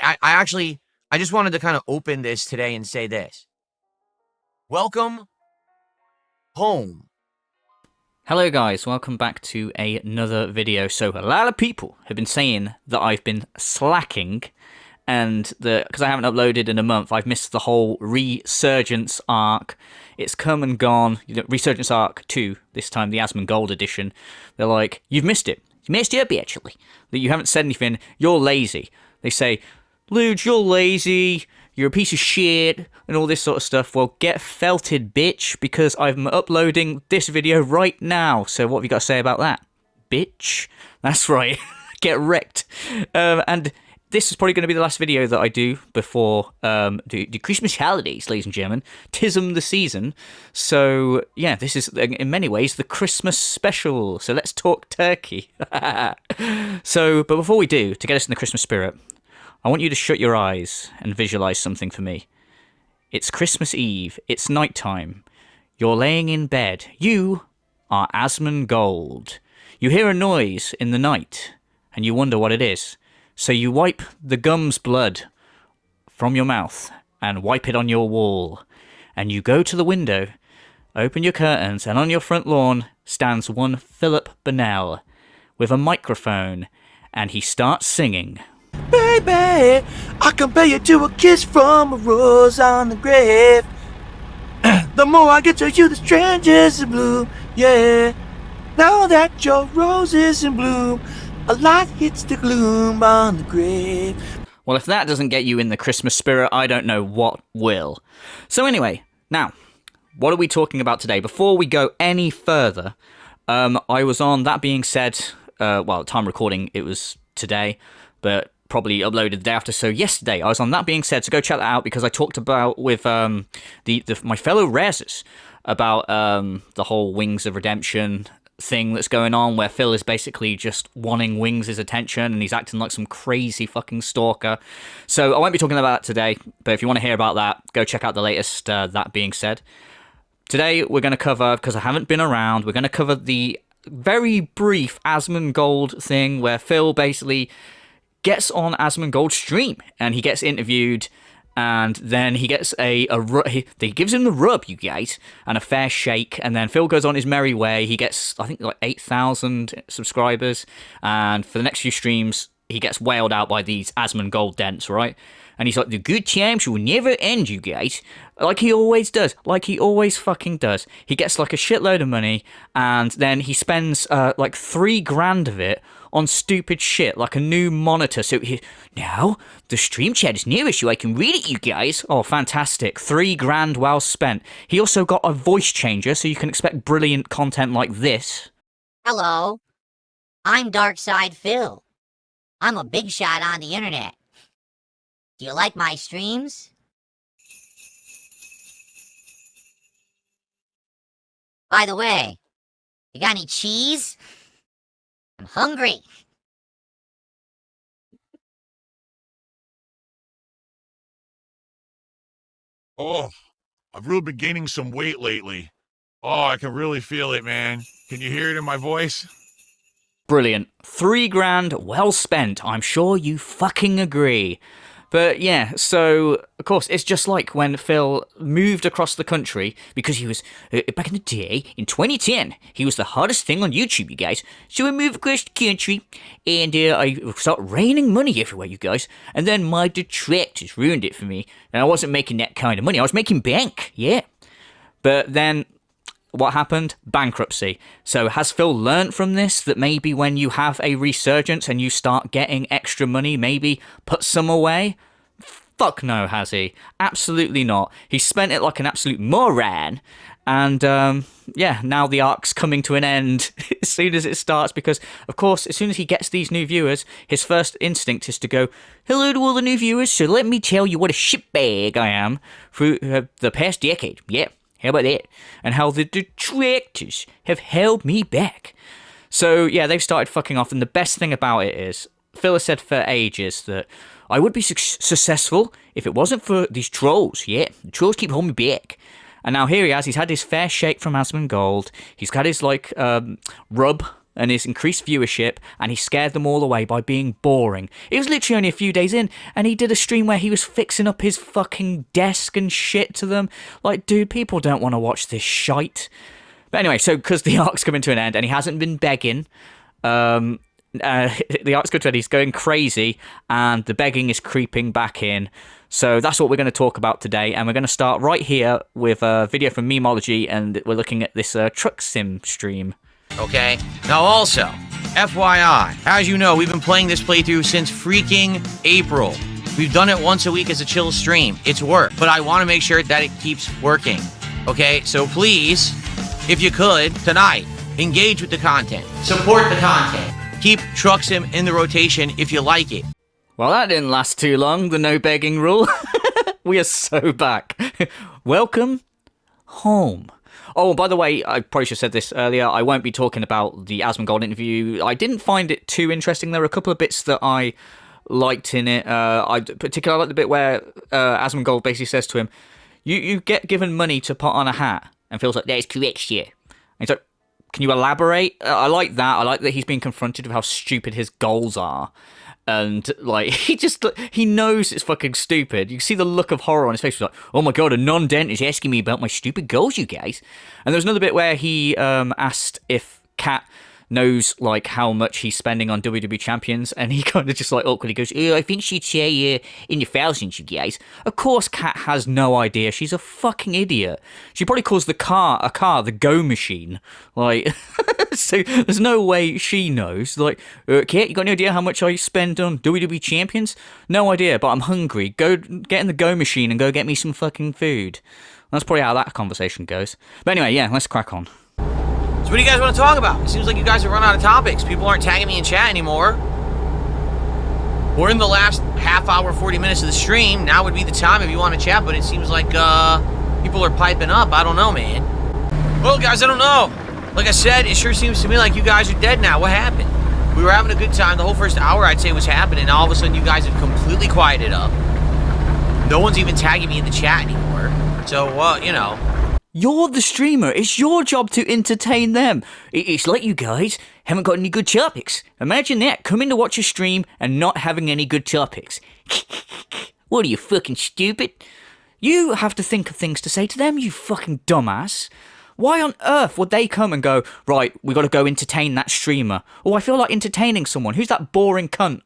I just wanted to kind of open this today and say this. Welcome home. Hello guys, welcome back to another video. So a lot of people have been saying that I've been slacking, and because I haven't uploaded in a month, I've missed the whole Resurgence arc. It's come and gone. Resurgence arc 2, this time the Asmongold edition. They're like, you've missed it. You messed it up actually. That you haven't said anything. You're lazy. They say, Luge, you're lazy. You're a piece of shit, and all this sort of stuff. Well, get felted, bitch, because I'm uploading this video right now. So what have you got to say about that, bitch? That's right. Get wrecked. And this is probably going to be the last video that I do before the Christmas holidays, ladies and gentlemen. Tism the season. So, yeah, this is, in many ways, the Christmas special. So let's talk turkey. But before we do, to get us in the Christmas spirit, I want you to shut your eyes and visualize something for me. It's Christmas Eve. It's nighttime. You're laying in bed. You are Asmongold. You hear a noise in the night, and you wonder what it is. So you wipe the gum's blood from your mouth and wipe it on your wall. And you go to the window, open your curtains, and on your front lawn stands one Philip Bonnell with a microphone, and he starts singing. Baby, I compare you to a kiss from a rose on the grave. The more I get to you, the strangers in bloom. Yeah, now that your rose is in bloom, a light hits the gloom on the grave. Well, if that doesn't get you in the Christmas spirit, I don't know what will. So anyway, now, what are we talking about today? Before we go any further, I was on That Being Said, well, time recording, it was today, but probably uploaded the day after, so yesterday I was on That Being Said, so go check that out, because I talked about with my fellow Rezzers about the whole Wings of Redemption thing that's going on, where Phil is basically just wanting Wings' attention, and he's acting like some crazy fucking stalker. So I won't be talking about that today, but if you want to hear about that, go check out the latest That Being Said. Today we're going to cover, because I haven't been around, we're going to cover the very brief Asmongold thing, where Phil basically gets on Asmongold's stream, and he gets interviewed, and then he gets he gives him the rub, you guys, and a fair shake, and then Phil goes on his merry way. He gets, I think, like 8,000 subscribers, and for the next few streams, he gets wailed out by these Asmongold dents, right? And he's like, the good times will never end, you guys. Like he always does. Like he always fucking does. He gets like a shitload of money, and then he spends like $3,000 of it on stupid shit, like a new monitor. So now the stream chat is nearest you. I can read it, you guys. Oh, fantastic. $3,000 well spent. He also got a voice changer, so you can expect brilliant content like this. Hello, I'm Darksydephil. I'm a big shot on the internet. Do you like my streams? By the way, you got any cheese? I'm hungry. Oh, I've really been gaining some weight lately. Oh, I can really feel it, man. Can you hear it in my voice? Brilliant. $3,000 well spent. I'm sure you fucking agree. But yeah, so, of course, it's just like when Phil moved across the country, because he was, back in the day, in 2010, he was the hottest thing on YouTube, you guys. So I moved across the country, and I started raining money everywhere, you guys. And then my detractors ruined it for me, and I wasn't making that kind of money. I was making bank, yeah. But then, what happened? Bankruptcy. So has Phil learnt from this, that maybe when you have a resurgence and you start getting extra money, maybe put some away? Fuck no, has he? Absolutely not. He spent it like an absolute moron. And, yeah, now the arc's coming to an end as soon as it starts, because, of course, as soon as he gets these new viewers, his first instinct is to go, hello to all the new viewers, so let me tell you what a shitbag I am through the past decade. Yeah. How about that? And how the detractors have held me back. So, yeah, they've started fucking off, and the best thing about it is, Phil has said for ages that I would be successful if it wasn't for these trolls. Yeah, the trolls keep holding me back. And now here he has, he's had his fair shake from Asmongold. He's got his, like, rub and his increased viewership, and he scared them all away by being boring. It was literally only a few days in, and he did a stream where he was fixing up his fucking desk and shit to them. Like, dude, people don't want to watch this shite. But anyway, so because the arc's coming to an end, and he hasn't been begging, the arc's coming to an end, he's going crazy, and the begging is creeping back in. So that's what we're going to talk about today, and we're going to start right here with a video from Memology, and we're looking at this truck sim stream. Okay? Now also, FYI, as you know, we've been playing this playthrough since freaking April. We've done it once a week as a chill stream. It's worked, but I want to make sure that it keeps working. Okay? So please, if you could, tonight, engage with the content. Support the content. Keep Truck Sim in the rotation if you like it. Well, that didn't last too long, the no begging rule. We are so back. Welcome home. Oh, by the way, I probably should have said this earlier. I won't be talking about the Asmongold interview. I didn't find it too interesting. There were a couple of bits that I liked in it. I particularly liked the bit where Asmongold basically says to him, you get given money to put on a hat. And feels like, that's correct, sir. And he's like, can you elaborate? I like that. I like that he's being confronted with how stupid his goals are. And, like, he knows it's fucking stupid. You see the look of horror on his face. He's like, oh my god, a non-dent is asking me about my stupid goals, you guys. And there's another bit where he asked if Kat knows, like, how much he's spending on WWE champions. And he kind of just, like, awkwardly goes, I think she'd say in the thousands, you guys. Of course, Kat has no idea. She's a fucking idiot. She probably calls a car the go machine. Like, so there's no way she knows. Like, Kat, you got any idea how much I spend on WWE champions? No idea, but I'm hungry. Go get in the go machine and go get me some fucking food. That's probably how that conversation goes. But anyway, yeah, let's crack on. So what do you guys want to talk about? It seems like you guys have run out of topics. People aren't tagging me in chat anymore. We're in the last half hour, 40 minutes of the stream. Now would be the time if you want to chat, but it seems like people are piping up. I don't know, man. Well, guys, I don't know. Like I said, it sure seems to me like you guys are dead now. What happened? We were having a good time. The whole first hour, I'd say, was happening. All of a sudden, you guys have completely quieted up. No one's even tagging me in the chat anymore. So, you know. You're the streamer. It's your job to entertain them. It's like you guys haven't got any good topics. Imagine that, coming to watch a stream and not having any good topics. What are you, fucking stupid? You have to think of things to say to them, you fucking dumbass. Why on earth would they come and go, right, we got to go entertain that streamer? Oh, I feel like entertaining someone. Who's that boring cunt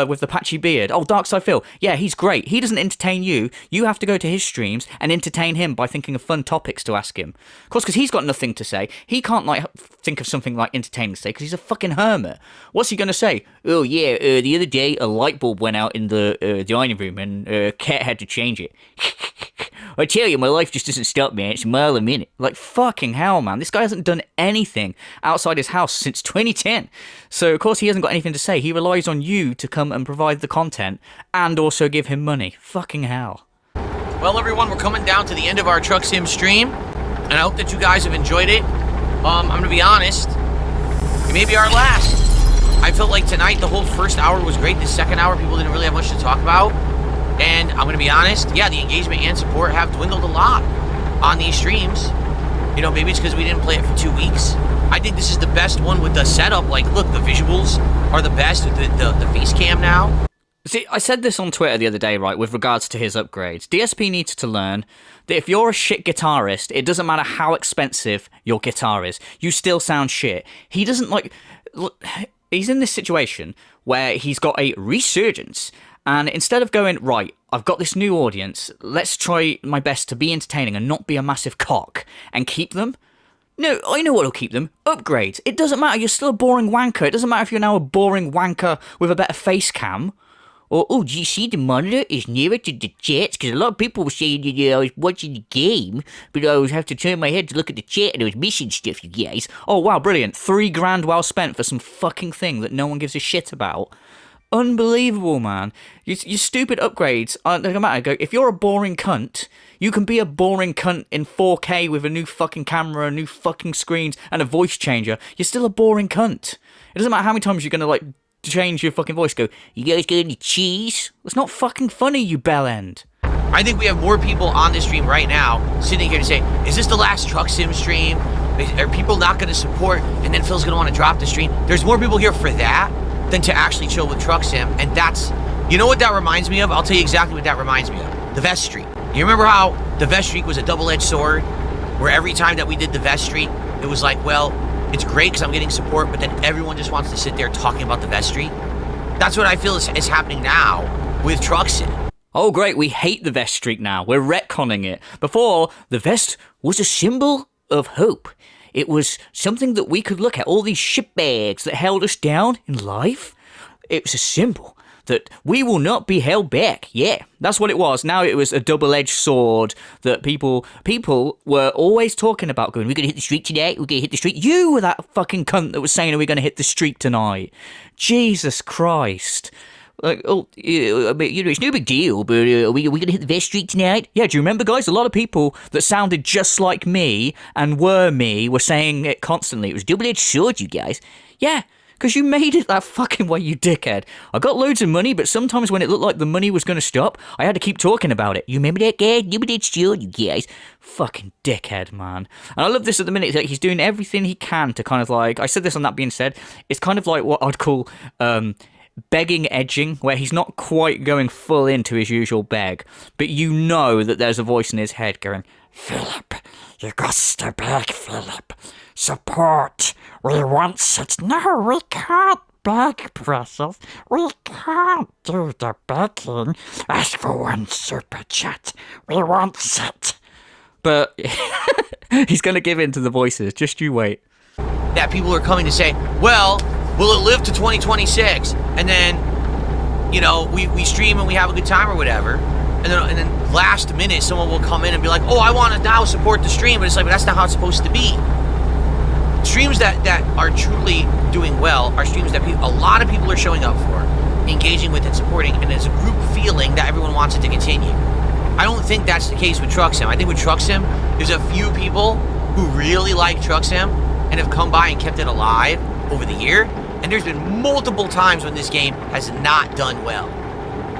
with the patchy beard? Oh, Darksydephil. Yeah, he's great. He doesn't entertain you. You have to go to his streams and entertain him by thinking of fun topics to ask him. Of course, because he's got nothing to say. He can't, like, think of something, like, entertaining to say because he's a fucking hermit. What's he going to say? Oh, yeah, the other day a light bulb went out in the dining room and Cat had to change it. I tell you, my life just doesn't stop, man. It's a mile a minute. Like, fucking hell, man. This guy hasn't done anything outside his house since 2010. So, of course, he hasn't got anything to say. He relies on you to come and provide the content and also give him money. Fucking hell. Well, everyone, we're coming down to the end of our Truck Sim stream, and I hope that you guys have enjoyed it. I'm going to be honest. It may be our last. I felt like tonight, the whole first hour was great. The second hour, people didn't really have much to talk about. And I'm going to be honest, yeah, the engagement and support have dwindled a lot on these streams. You know, maybe it's because we didn't play it for 2 weeks. I think this is the best one with the setup. Like, look, the visuals are the best with the face cam now. See, I said this on Twitter the other day, right, with regards to his upgrades. DSP needs to learn that if you're a shit guitarist, it doesn't matter how expensive your guitar is. You still sound shit. He doesn't, like... He's in this situation where he's got a resurgence. And instead of going, right, I've got this new audience, let's try my best to be entertaining and not be a massive cock and keep them. No, I know what'll keep them. Upgrades. It doesn't matter, you're still a boring wanker. It doesn't matter if you're now a boring wanker with a better face cam. Or, oh, do you see the monitor is nearer to the chats? Because a lot of people were saying that I was watching the game, but I would have to turn my head to look at the chat and I was missing stuff, you guys. Oh, wow, brilliant. $3,000 well spent for some fucking thing that no one gives a shit about. Unbelievable, man. Your stupid upgrades aren't no matter. If you're a boring cunt, you can be a boring cunt in 4K with a new fucking camera, new fucking screens, and a voice changer. You're still a boring cunt. It doesn't matter how many times you're gonna, like, change your fucking voice. Go, you guys got any cheese? It's not fucking funny, you bellend. I think we have more people on this stream right now sitting here to say, is this the last Truck Sim stream? Are people not going to support, and then Phil's going to want to drop the stream? There's more people here for that than to actually chill with Truck Sim, and that's, you know what that reminds me of? I'll tell you exactly what that reminds me of. The Vest Streak. You remember how the Vest Streak was a double-edged sword, where every time that we did the Vest Streak, it was like, well, it's great because I'm getting support, but then everyone just wants to sit there talking about the Vest Streak. That's what I feel is happening now with Truck Sim. Oh great, we hate the Vest Streak now. We're retconning it. Before, the Vest was a symbol of hope. It was something that we could look at, all these shitbags that held us down in life. It was a symbol that we will not be held back. Yeah, that's what it was. Now it was a double-edged sword that people were always talking about, going, we're going to hit the streak today, we're going to hit the streak. You were that fucking cunt that was saying, are we going to hit the streak tonight? Jesus Christ. Like, oh, you know, it's no big deal, but are we going to hit the Vest Streak tonight? Yeah, do you remember, guys? A lot of people that sounded just like me and were me were saying it constantly. It was double-edged sword, you guys. Yeah, because you made it that fucking way, you dickhead. I got loads of money, but sometimes when it looked like the money was going to stop, I had to keep talking about it. You remember that guy? Double-edged sword, you guys. Fucking dickhead, man. And I love this at the minute. Like, he's doing everything he can to kind of like, I said this on That Being Said, it's kind of like what I'd call, begging edging, where he's not quite going full into his usual beg, but you know that there's a voice in his head going, Philip, you got to beg, Philip. Support. We want it. No, we can't beg, Precious. We can't do the begging. Ask for one super chat. We want it. But he's going to give in to the voices. Just you wait. That people are coming to say, well, will it live to 2026? And then, you know, we stream and we have a good time or whatever. And then last minute, someone will come in and be like, oh, I want to now support the stream. But it's like, but that's not how it's supposed to be. Streams that are truly doing well are streams that a lot of people are showing up for, engaging with and supporting, and it's a group feeling that everyone wants it to continue. I don't think that's the case with Truck Sim. I think with Truck Sim, there's a few people who really like Truck Sim and have come by and kept it alive over the year. And there's been multiple times when this game has not done well.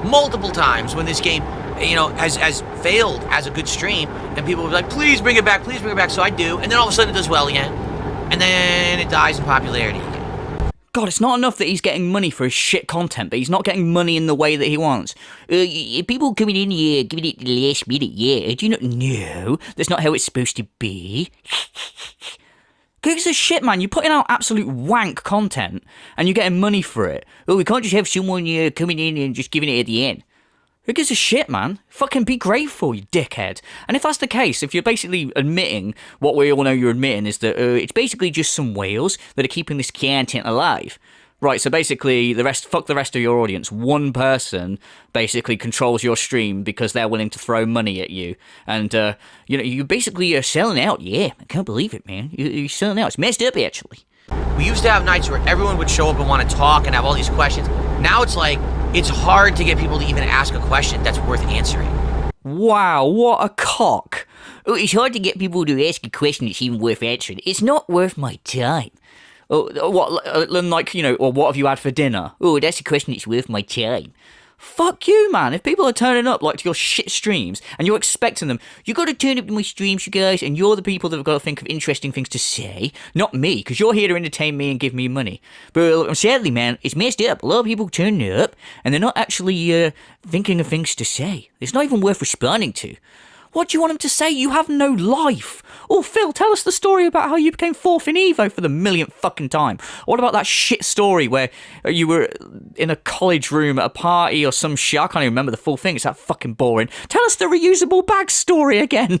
Multiple times when this game, you know, has failed as a good stream, and people will be like, please bring it back, please bring it back. So I do, and then all of a sudden it does well again. And then it dies in popularity again. God, it's not enough that he's getting money for his shit content, but he's not getting money in the way that he wants. People coming in here, giving it the last minute, yeah. Do you not know? That's not how it's supposed to be. Gives a shit, man. You're putting out absolute wank content, and you're getting money for it. Oh, we can't just have someone coming in and just giving it at the end. Who gives a shit, man? Fucking be grateful, you dickhead. And if that's the case, if you're basically admitting what we all know you're admitting is that it's basically just some whales that are keeping this content alive. Right, so basically, fuck the rest of your audience. One person basically controls your stream because they're willing to throw money at you. And, you know, you basically are selling out. Yeah, I can't believe it, man. You're selling out. It's messed up, actually. We used to have nights where everyone would show up and want to talk and have all these questions. Now it's like, it's hard to get people to even ask a question that's worth answering. Wow, what a cock. Oh, it's hard to get people to ask a question that's even worth answering. It's not worth my time. Oh, what, like, you know, or what have you had for dinner? Oh, that's a question that's worth my time. Fuck you, man. If people are turning up like to your shit streams and you're expecting them, you got to turn up to my streams, you guys, and you're the people that have got to think of interesting things to say, not me, because you're here to entertain me and give me money. But sadly, man, it's messed up. A lot of people turn up and they're not actually thinking of things to say. It's not even worth responding to. What do you want them to say? You have no life. Oh, Phil, tell us the story about how you became 4th in Evo for the millionth fucking time. What about that shit story where you were in a college room at a party or some shit? I can't even remember the full thing. It's that fucking boring. Tell us the reusable bag story again.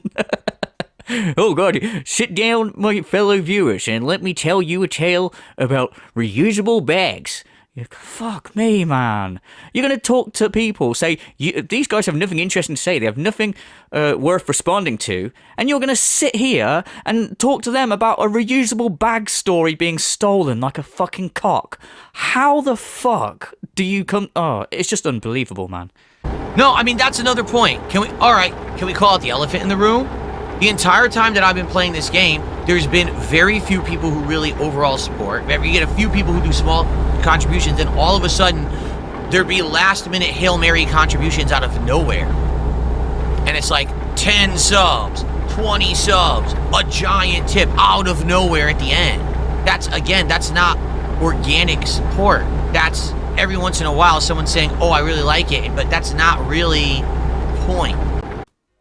Oh, God. Sit down, my fellow viewers, and let me tell you a tale about reusable bags. Fuck me, man. You're going to talk to people, say, these guys have nothing interesting to say, they have nothing worth responding to, and you're going to sit here and talk to them about a reusable bag story being stolen like a fucking cock. How the fuck do you come... Oh, it's just unbelievable, man. No, I mean, that's another point. Can we call it the elephant in the room? The entire time that I've been playing this game, there's been very few people who really overall support. You get a few people who do small contributions, and all of a sudden, there'd be last-minute Hail Mary contributions out of nowhere. And it's like 10 subs, 20 subs, a giant tip out of nowhere at the end. That's not organic support. That's every once in a while someone saying, oh, I really like it, but that's not really point.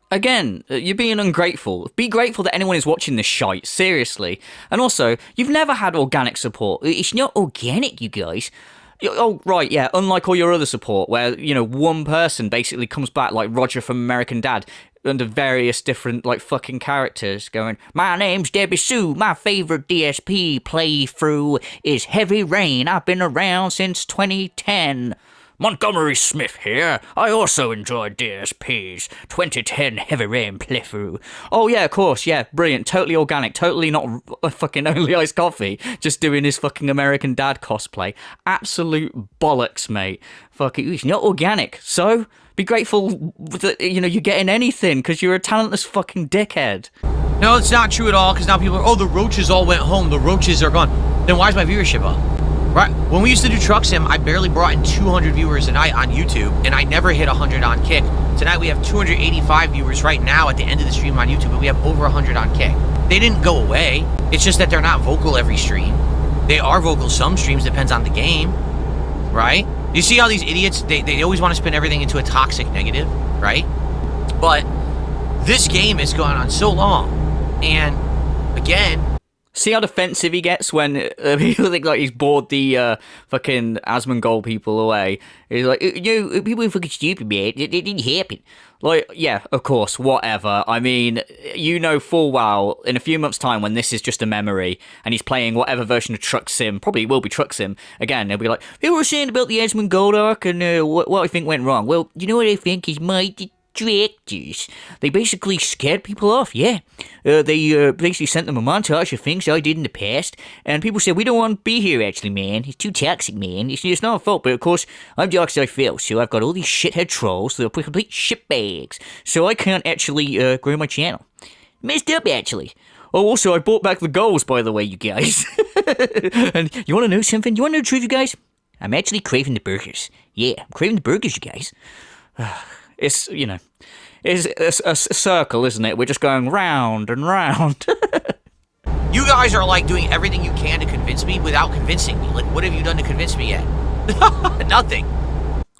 Again, you're being ungrateful. Be grateful that anyone is watching this shite, seriously. And also, you've never had organic support. It's not organic, you guys. Oh, right, yeah, unlike all your other support, where, one person basically comes back like Roger from American Dad, under various different, fucking characters, going, my name's Debbie Sue, my favorite DSP playthrough is Heavy Rain, I've been around since 2010. Montgomery Smith here. I also enjoyed DSP's 2010 Heavy Rain playthrough. Oh yeah, of course, yeah, brilliant, totally organic, totally not fucking Only Iced Coffee, just doing his fucking American Dad cosplay. Absolute bollocks, mate. Fucking, it's not organic, so be grateful that, you're getting anything, because you're a talentless fucking dickhead. No, it's not true at all, because now people are, oh, the roaches all went home, the roaches are gone. Then why is my viewership up? Right, when we used to do Truck Sim, I barely brought in 200 viewers a night on YouTube, and I never hit 100 on Kick. Tonight we have 285 viewers right now at the end of the stream on YouTube, and we have over 100 on Kick. They didn't go away, it's just that they're not vocal every stream. They are vocal some streams, depends on the game, right? You see how these idiots, they always want to spin everything into a toxic negative, right? But this game has gone on so long, and again, see how defensive he gets when people think he's bored the fucking Asmongold people away. He's like, people are fucking stupid, man. It didn't happen. Yeah, of course, whatever. I mean, full well, in a few months' time when this is just a memory, and he's playing whatever version of Truck Sim, probably will be Truck Sim, again, he'll be like, people were saying about the Asmongold arc, and what I think went wrong. Well, you know what I think is my directors. They basically scared people off, yeah. They basically sent them a montage of things I did in the past, and people said, we don't want to be here, actually, man. It's too toxic, man. It's not our fault, but of course, I'm Darksydephil, so I've got all these shithead trolls that are complete shitbags, so I can't actually grow my channel. Messed up, actually. Oh, also, I bought back the goals, by the way, you guys. And you want to know something? You want to know the truth, you guys? I'm actually craving the burgers. Yeah, I'm craving the burgers, you guys. It's, it's a circle, isn't it? We're just going round and round. you guys are doing everything you can to convince me without convincing me. What have you done to convince me yet? Nothing.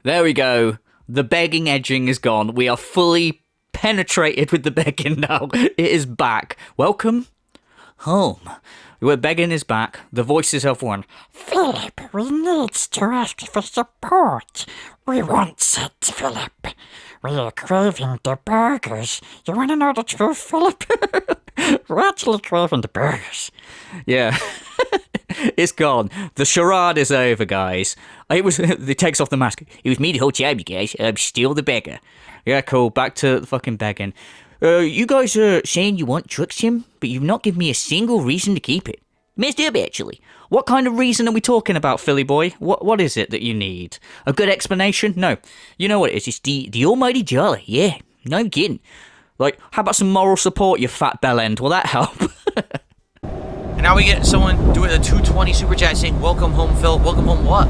There we go. The begging edging is gone. We are fully penetrated with the begging now. It is back. Welcome home. Where begging is back. The voices have won. Philip, we need to ask for support. We want it, Philip. We are craving the burgers. You want to know the truth, Philip? We're actually craving the burgers. Yeah. It's gone. The charade is over, guys. It takes off the mask. It was me the whole time, you guys. I'm still the beggar. Yeah, cool. Back to the fucking begging. You guys are saying you want Truck Sim, but you've not given me a single reason to keep it. Messed up, actually. What kind of reason are we talking about, Philly boy? What is it that you need? A good explanation? No. You know what it is? It's the almighty jolly. Yeah, no I'm kidding. How about some moral support, you fat bell end? Will that help? And now we get someone doing a 220 super chat saying, welcome home, Phil. Welcome home what?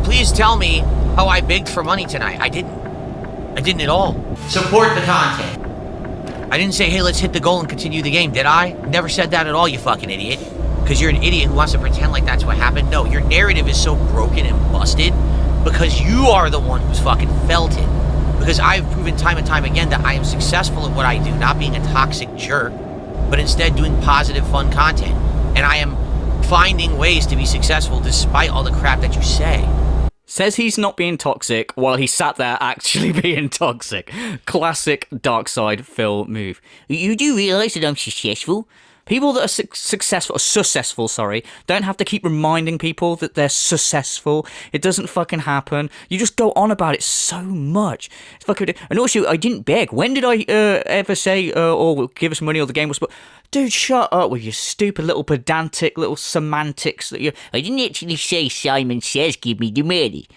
Please tell me how I begged for money tonight. I didn't at all. Support the content. I didn't say, hey, let's hit the goal and continue the game, did I? Never said that at all, you fucking idiot. Because you're an idiot who wants to pretend like that's what happened. No, your narrative is so broken and busted because you are the one who's fucking felt it. Because I've proven time and time again that I am successful at what I do, not being a toxic jerk, but instead doing positive, fun content. And I am finding ways to be successful despite all the crap that you say. Says he's not being toxic while he sat there actually being toxic. Classic Darksydephil move. You do realise that I'm successful? People that are successful, don't have to keep reminding people that they're successful. It doesn't fucking happen. You just go on about it so much. It's fucking. And also, I didn't beg. When did I ever say, oh, give us money or the game was... Dude, shut up with your stupid little pedantic little semantics. I didn't actually say Simon Says give me the money.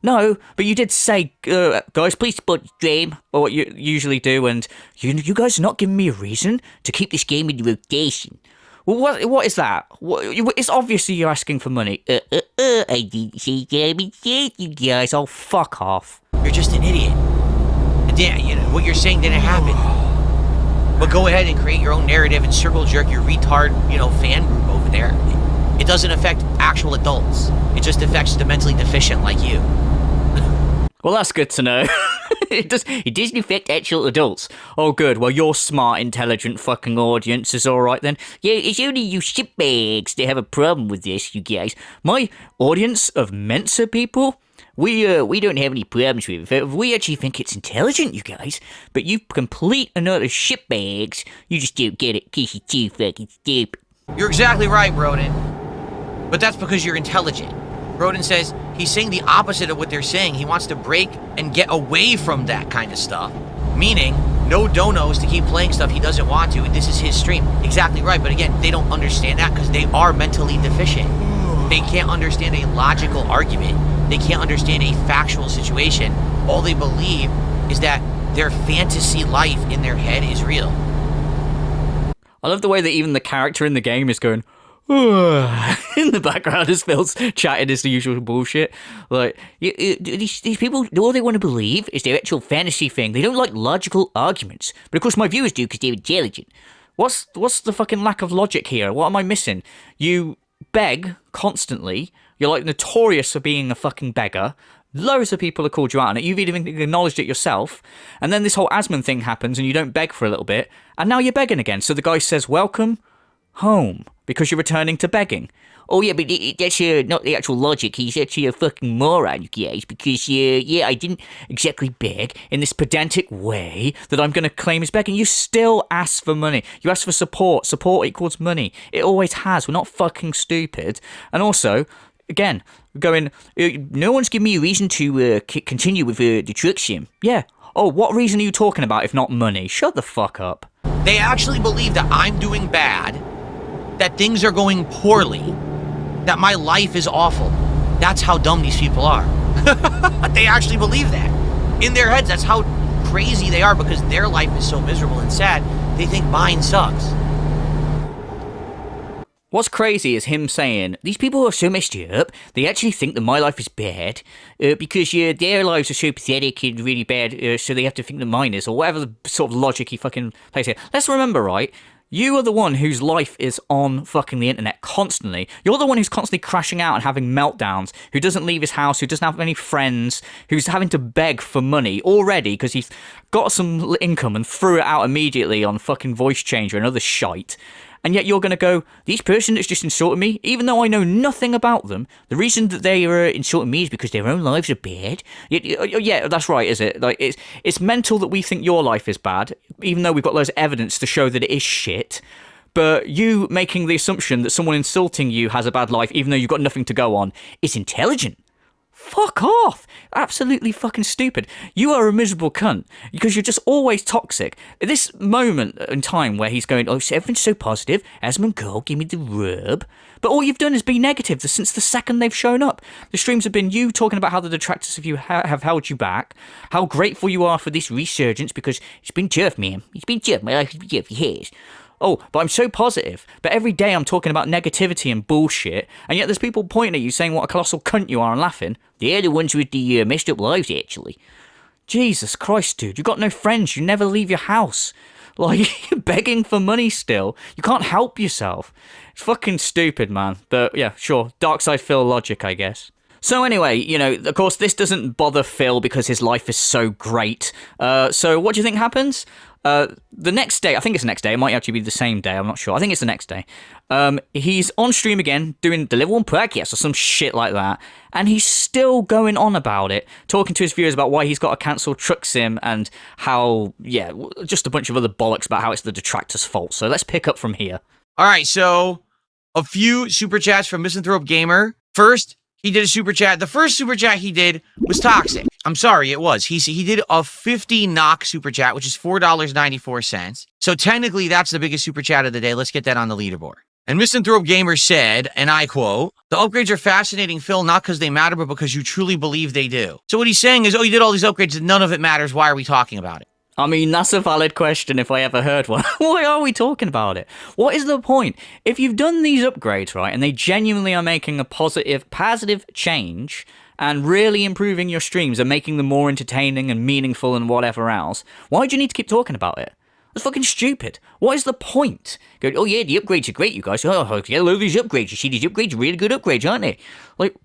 No, but you did say, guys, please support the stream, or what you usually do, and you guys are not giving me a reason to keep this game in the rotation. Well, what is that? It's obviously you're asking for money. I didn't say Simon Says, you guys. Oh, fuck off. You're just an idiot. What you're saying didn't happen. But go ahead and create your own narrative and circle jerk your retard, fan group over there. It doesn't affect actual adults. It just affects the mentally deficient like you. Well, that's good to know. It doesn't affect actual adults. Oh, good. Well, your smart, intelligent fucking audience is alright then. Yeah, it's only you shitbags that have a problem with this, you guys. My audience of Mensa people, we don't have any problems with it. We actually think it's intelligent, you guys. But you complete and utter shitbags, you just don't get it because you're too fucking stupid. You're exactly right, Broden. But that's because you're intelligent. Broden says he's saying the opposite of what they're saying. He wants to break and get away from that kind of stuff. Meaning, no donos to keep playing stuff he doesn't want to. This is his stream. Exactly right. But again, they don't understand that because they are mentally deficient. They can't understand a logical argument. They can't understand a factual situation. All they believe is that their fantasy life in their head is real. I love the way that even the character in the game is going, in the background as Phil's chatting is the usual bullshit. Like, these people, all they want to believe is their actual fantasy thing. They don't like logical arguments. But of course my viewers do because they're intelligent. What's the fucking lack of logic here? What am I missing? You beg constantly. You're like notorious for being a fucking beggar. Loads of people have called you out on it. You've even acknowledged it yourself. And then this whole Asmon thing happens and you don't beg for a little bit. And now you're begging again. So the guy says, welcome home, because you're returning to begging. Oh yeah, but that's not the actual logic. He's actually a fucking moron, you guys, because I didn't exactly beg in this pedantic way that I'm going to claim as begging. You still ask for money. You ask for support. Support equals money. It always has. We're not fucking stupid. And also, again, going, no one's giving me a reason to continue with the truck sim. Yeah. Oh, what reason are you talking about if not money? Shut the fuck up. They actually believe that I'm doing bad, that things are going poorly, that my life is awful. That's how dumb these people are. They actually believe that. In their heads, that's how crazy they are because their life is so miserable and sad, they think mine sucks. What's crazy is him saying, these people are so messed up, they actually think that my life is bad, because their lives are so pathetic and really bad, so they have to think that mine is, or whatever the sort of logic he fucking plays here. Let's remember, right, you are the one whose life is on fucking the internet constantly. You're the one who's constantly crashing out and having meltdowns, who doesn't leave his house, who doesn't have any friends, who's having to beg for money already because he's got some income and threw it out immediately on fucking voice changer and other shite. And yet you're going to go, this person that's just insulted me, even though I know nothing about them, the reason that they are insulting me is because their own lives are bad? Yeah, that's right, is it? Like, it's mental that we think your life is bad, even though we've got loads of evidence to show that it is shit. But you making the assumption that someone insulting you has a bad life, even though you've got nothing to go on, is intelligent. Fuck off! Absolutely fucking stupid. You are a miserable cunt because you're just always toxic. At this moment in time where he's going, oh, everything's so positive, Asmongold, give me the rub. But all you've done is be negative since the second they've shown up. The streams have been you talking about how the detractors of you have held you back, how grateful you are for this resurgence because it's been tough, man. It's been tough. My life has been tough. It has. Oh, but I'm so positive. But every day I'm talking about negativity and bullshit, and yet there's people pointing at you saying what a colossal cunt you are and laughing. They're the ones with the messed up lives, actually. Jesus Christ, dude. You've got no friends. You never leave your house. Like, you're begging for money still. You can't help yourself. It's fucking stupid, man. But yeah, sure. Darksydephil logic, I guess. So anyway, of course, this doesn't bother Phil because his life is so great. So what do you think happens? The next day, I think it's the next day, it might actually be the same day, I'm not sure. I think it's the next day. He's on stream again, doing the Level 1 podcast or some shit like that, and he's still going on about it, talking to his viewers about why he's got to cancel Truck Sim and how, yeah, just a bunch of other bollocks about how it's the detractors' fault. So let's pick up from here. All right, so a few super chats from Misanthrope Gamer. First, he did a super chat. The first super chat he did was toxic. I'm sorry, it was. He did a 50 knock super chat, which is $4.94. So technically, that's the biggest super chat of the day. Let's get that on the leaderboard. And Misanthrope Gamer said, and I quote, "The upgrades are fascinating, Phil, not because they matter, but because you truly believe they do." So what he's saying is, oh, you did all these upgrades and none of it matters. Why are we talking about it? I mean, that's a valid question if I ever heard one. Why are we talking about it? What is the point? If you've done these upgrades, right, and they genuinely are making a positive change and really improving your streams and making them more entertaining and meaningful and whatever else, why do you need to keep talking about it? That's fucking stupid. What is the point? Go, oh yeah, the upgrades are great, you guys. Oh, yeah, look at these upgrades. You see these upgrades are really good upgrades, aren't they? Like,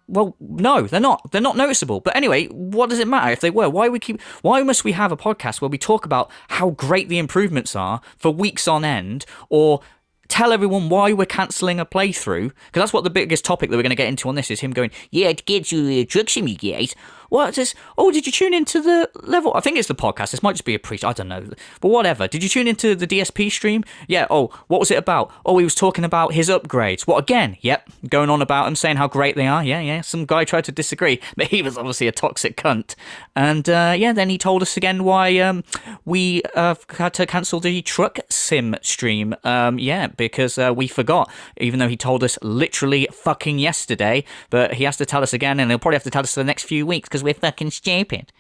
well, no, they're not. They're not noticeable. But anyway, what does it matter if they were? Why must we have a podcast where we talk about how great the improvements are for weeks on end, or tell everyone why we're cancelling a playthrough? Because that's what the biggest topic that we're going to get into on this is him going, yeah, to get you drug sim, you guys. What is? Oh, did you tune into the level? I think it's the podcast. This might just be a I don't know. But whatever. Did you tune into the DSP stream? Yeah. Oh, what was it about? Oh, he was talking about his upgrades. What again? Yep. Going on about them, saying how great they are. Yeah. Some guy tried to disagree, but he was obviously a toxic cunt. And then he told us again why we had to cancel the truck sim stream. Because we forgot. Even though he told us literally fucking yesterday, but he has to tell us again, and he'll probably have to tell us for the next few weeks. Because we're fucking stupid.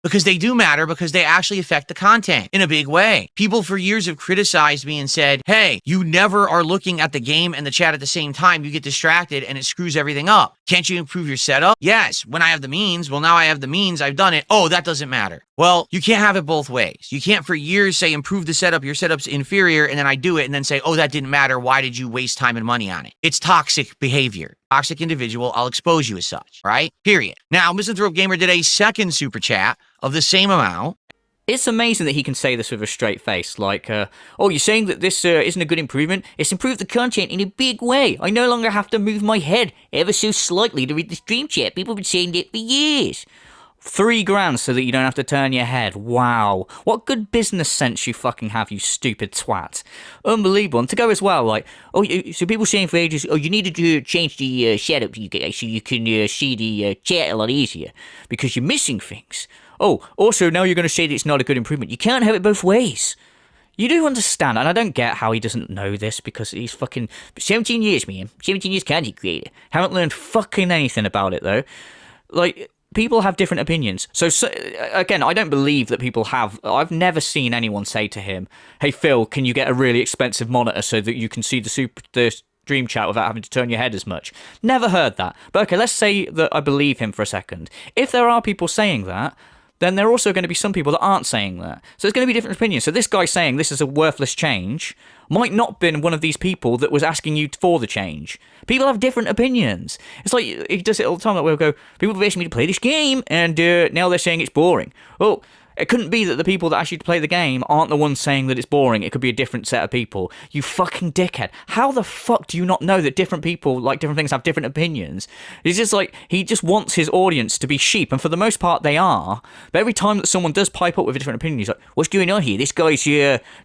Because they do matter, because they actually affect the content in a big way. People for years have criticized me and said, hey, you never are looking at the game and the chat at the same time. You get distracted and it screws everything up. Can't you improve your setup? Yes, when I have the means. Well, now I have the means. I've done it. Oh, that doesn't matter. Well, you can't have it both ways. You can't for years say, improve the setup. Your setup's inferior. And then I do it and then say, oh, that didn't matter. Why did you waste time and money on it? It's toxic behavior. Toxic individual, I'll expose you as such, right? Period. Now, Misanthrope Gamer did a second super chat of the same amount. It's amazing that he can say this with a straight face, like, oh, you're saying that this isn't a good improvement? It's improved the content in a big way. I no longer have to move my head ever so slightly to read the stream chat. People have been saying that for years. $3,000 so that you don't have to turn your head. Wow. What good business sense you fucking have, you stupid twat. Unbelievable. And to go as well, like, oh, so people saying for ages, oh, you needed to change the setup so you can see the chat a lot easier because you're missing things. Oh, also now you're going to say that it's not a good improvement. You can't have it both ways. You do understand, and I don't get how he doesn't know this because he's fucking 17 years, man. 17 years content creator. Haven't learned fucking anything about it, though. Like, people have different opinions. So, again, I don't believe that people have. I've never seen anyone say to him, hey, Phil, can you get a really expensive monitor so that you can see the stream chat without having to turn your head as much? Never heard that. But okay, let's say that I believe him for a second. If there are people saying that, then there are also going to be some people that aren't saying that. So there's going to be different opinions. So this guy saying this is a worthless change might not have been one of these people that was asking you for the change. People have different opinions. It's like, he does it all the time. Like we'll go, people have asked me to play this game, and now they're saying it's boring. Well, it couldn't be that the people that asked you to play the game aren't the ones saying that it's boring. It could be a different set of people. You fucking dickhead. How the fuck do you not know that different people like different things, have different opinions? It's just like, he just wants his audience to be sheep, and for the most part they are. But every time that someone does pipe up with a different opinion, he's like, what's going on here? This guy's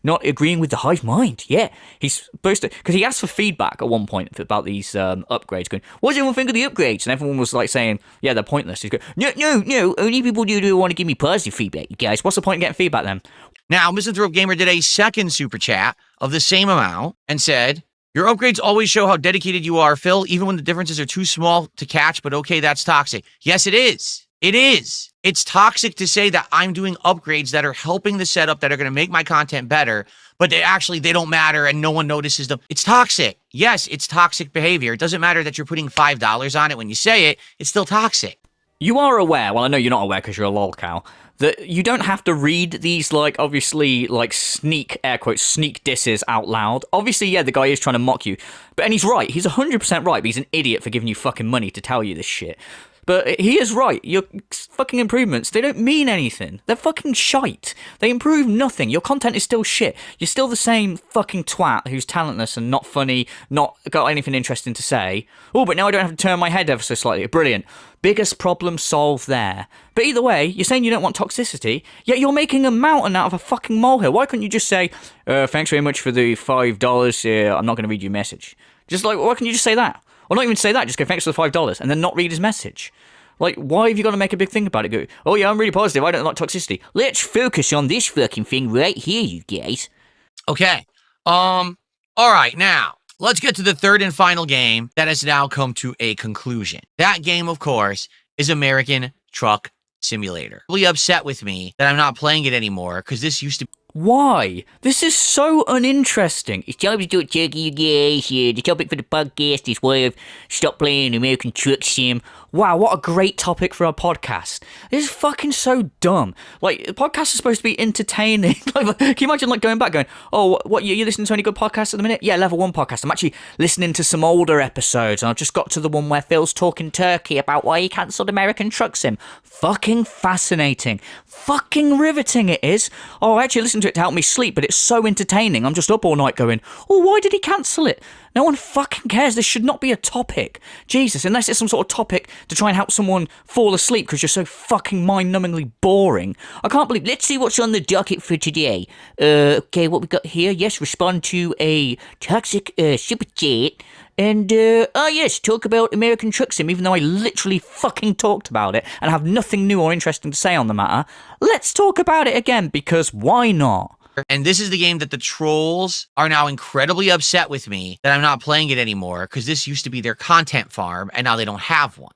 not agreeing with the hive mind. Yeah, he's supposed to, because he asked for feedback at one point about these upgrades, going, what does everyone think of the upgrades? And everyone was like saying, yeah, they're pointless. He's going, no, only people do want to give me positive feedback. Guys, what's the point in getting feedback then? Now, Misanthrope Gamer did a second super chat of the same amount and said, your upgrades always show how dedicated you are, Phil, even when the differences are too small to catch, but okay, that's toxic. Yes, it is. It is. It's toxic to say that I'm doing upgrades that are helping the setup, that are going to make my content better, but they don't matter and no one notices them. It's toxic. Yes, it's toxic behavior. It doesn't matter that you're putting $5 on it when you say it. It's still toxic. You are aware, well, I know you're not aware because you're a lol cow, that you don't have to read these, like, obviously, like, air quotes, sneak disses out loud. Obviously, yeah, the guy is trying to mock you. And he's right. He's 100% right, but he's an idiot for giving you fucking money to tell you this shit. But he is right. Your fucking improvements, they don't mean anything. They're fucking shite. They improve nothing. Your content is still shit. You're still the same fucking twat who's talentless and not funny, not got anything interesting to say. Oh, but now I don't have to turn my head ever so slightly. Brilliant. Biggest problem solved there. But either way, you're saying you don't want toxicity, yet you're making a mountain out of a fucking molehill. Why couldn't you just say, thanks very much for the $5, I'm not going to read your message. Just like, why can't you just say that? Or not even say that, just go, thanks for the $5, and then not read his message. Like, why have you got to make a big thing about it? Go, oh yeah, I'm really positive, I don't like toxicity. Let's focus on this fucking thing right here, you guys. Okay. Alright, now, let's get to the third and final game that has now come to a conclusion. That game, of course, is American Truck Simulator. Really upset with me that I'm not playing it anymore, because this used to be... Why? This is so uninteresting. It's time to do it, Chucky, you guys. The topic for the podcast is why I've stopped playing American Truck Sim. Wow, what a great topic for a podcast. This is fucking so dumb. Like, podcasts are supposed to be entertaining. Like, can you imagine, like, going back going, oh, what, you listening to any good podcasts at the minute? Yeah, Level 1 podcast. I'm actually listening to some older episodes, and I've just got to the one where Phil's talking turkey about why he cancelled American Truck Sim. Fucking fascinating. Fucking riveting it is. Oh, I actually listened to it to help me sleep, but it's so entertaining. I'm just up all night going, oh, why did he cancel it? No one fucking cares. This should not be a topic. Jesus, unless it's some sort of topic to try and help someone fall asleep because you're so fucking mind-numbingly boring. I can't believe... Let's see what's on the docket for today. Okay, what we got here? Yes, respond to a toxic super chat. And, yes, talk about American Truck Sim, even though I literally fucking talked about it and have nothing new or interesting to say on the matter. Let's talk about it again, because why not? And this is the game that the trolls are now incredibly upset with me that I'm not playing it anymore, because this used to be their content farm, and now they don't have one.